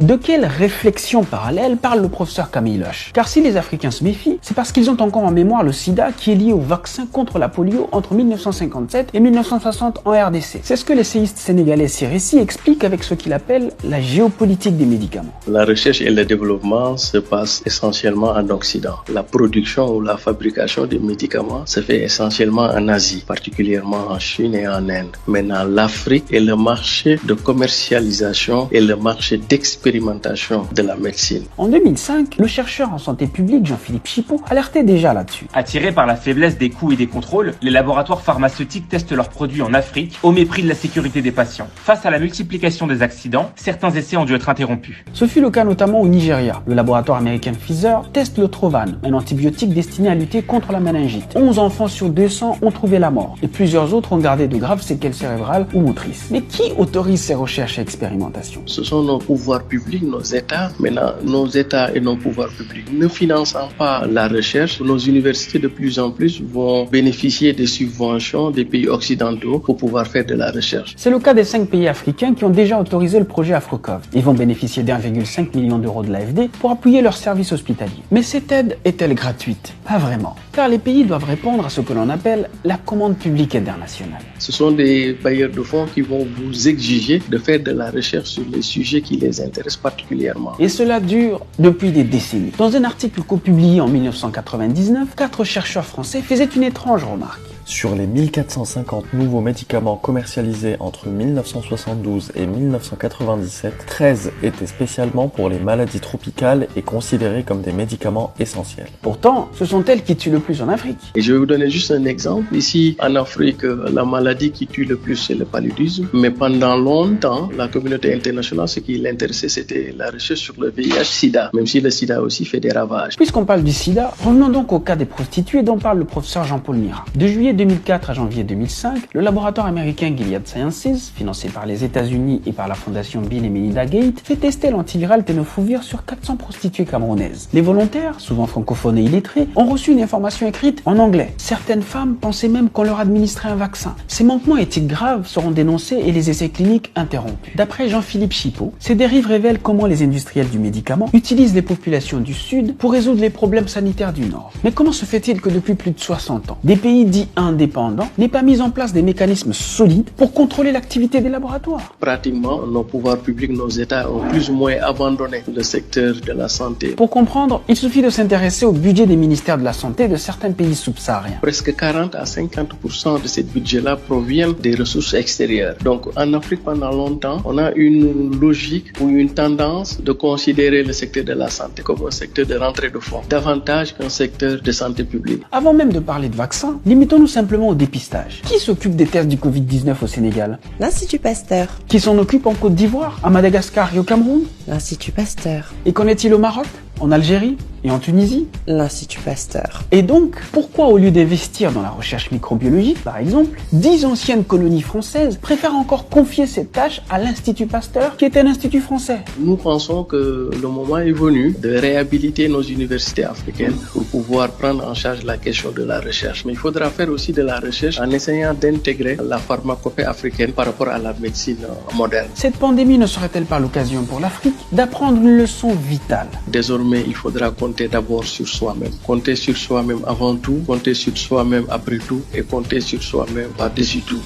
de quelle réflexion parallèle parle le professeur Camille Loche? Car si les Africains se méfient, c'est parce qu'ils ont encore en mémoire le sida qui est lié au vaccin contre la polio entre 1957 et 1960 en RDC. C'est ce que l'essayiste sénégalais Siressi explique avec ce qu'il appelle la géopolitique des médicaments. La recherche et le développement se passent essentiellement en Occident. La production ou la fabrication des médicaments se fait essentiellement en Asie, particulièrement en Chine et en Inde. Maintenant, l'Afrique est le marché de commercialisation et le marché d'expérimentation de la médecine. En 2005, le chercheur en santé publique Jean-Philippe Chipeau alertait déjà là-dessus. Attirés par la faiblesse des coûts et des contrôles, les laboratoires pharmaceutiques testent leurs produits en Afrique au mépris de la sécurité des patients. Face à la multiplication des accidents, certains essais ont dû être interrompus. Ce fut le cas notamment au Nigeria. Le laboratoire américain Pfizer teste le Trovan, un antibiotique destiné à lutter contre la méningite. 11 enfants sur 200 ont trouvé la mort et plusieurs autres ont gardé de graves séquelles cérébrales ou motrices. Mais qui autorise ces recherches et expérimentations? Ce sont nos pouvoirs publics, nos États. Maintenant, nos États et nos pouvoirs publics ne finançant pas la recherche, nos universités de plus en plus vont bénéficier des subventions des pays occidentaux pour pouvoir faire de la recherche. C'est le cas des 5 pays africains qui ont déjà autorisé le projet Afrocov. Ils vont bénéficier d'1,5 million d'euros de l'AFD pour appuyer leurs services hospitaliers. Mais cette aide est-elle gratuite? Pas vraiment, car les pays doivent répondre à ce que l'on appelle la commande publique internationale. Ce sont des bailleurs de fonds qui vont vous exiger de faire de la recherche sur les sujets qui les intéressent particulièrement. Et cela dure depuis des décennies. Dans un article copublié en 1999, 4 chercheurs français faisaient une étrange remarque. Sur les 1450 nouveaux médicaments commercialisés entre 1972 et 1997, 13 étaient spécialement pour les maladies tropicales et considérés comme des médicaments essentiels. Pourtant, ce sont elles qui tuent le plus en Afrique. Et je vais vous donner juste un exemple. Ici, en Afrique, la maladie qui tue le plus, c'est le paludisme. Mais pendant longtemps, la communauté internationale, ce qui l'intéressait, c'était la recherche sur le VIH-Sida, même si le Sida aussi fait des ravages. Puisqu'on parle du Sida, revenons donc au cas des prostituées dont parle le professeur Jean-Paul Mira. De juillet 2004 à janvier 2005, le laboratoire américain Gilead Sciences, financé par les États-Unis et par la fondation Bill et Melinda Gates, fait tester l'antiviral tenofovir sur 400 prostituées camerounaises. Les volontaires, souvent francophones et illettrés, ont reçu une information écrite en anglais. Certaines femmes pensaient même qu'on leur administrait un vaccin. Ces manquements éthiques graves seront dénoncés et les essais cliniques interrompus. D'après Jean-Philippe Chipeau, ces dérives révèlent comment les industriels du médicament utilisent les populations du Sud pour résoudre les problèmes sanitaires du Nord. Mais comment se fait-il que depuis plus de 60 ans, des pays dits indépendants n'aient pas mis en place des mécanismes solides pour contrôler l'activité des laboratoires? Pratiquement, nos pouvoirs publics, nos États ont plus ou moins abandonné le secteur de la santé. Pour comprendre, il suffit de s'intéresser au budget des ministères de la Santé de certains pays subsahariens. Presque 40 à 50% de ces budgets-là proviennent des ressources extérieures. Donc en Afrique, pendant longtemps, on a une logique ou une tendance de considérer le secteur de la santé comme un secteur de rentrée de fonds, davantage qu'un secteur de santé publique. Avant même de parler de vaccins, limitons-nous simplement au dépistage. Qui s'occupe des tests du Covid-19 au Sénégal? L'Institut Pasteur. Qui s'en occupe en Côte d'Ivoire, à Madagascar et au Cameroun? L'Institut Pasteur. Et qu'en est-il au Maroc, en Algérie et en Tunisie? L'Institut Pasteur. Et donc, pourquoi au lieu d'investir dans la recherche microbiologique, par exemple, 10 anciennes colonies françaises préfèrent encore confier cette tâche à l'Institut Pasteur, qui est un institut français? Nous pensons que le moment est venu de réhabiliter nos universités africaines pour pouvoir prendre en charge la question de la recherche. Mais il faudra faire aussi de la recherche en essayant d'intégrer la pharmacopée africaine par rapport à la médecine moderne. Cette pandémie ne serait-elle pas l'occasion pour l'Afrique d'apprendre une leçon vitale? Désormais, il faudra compter d'abord sur soi-même. Compter sur soi-même avant tout, compter sur soi-même après tout et compter sur soi-même par-dessus tout.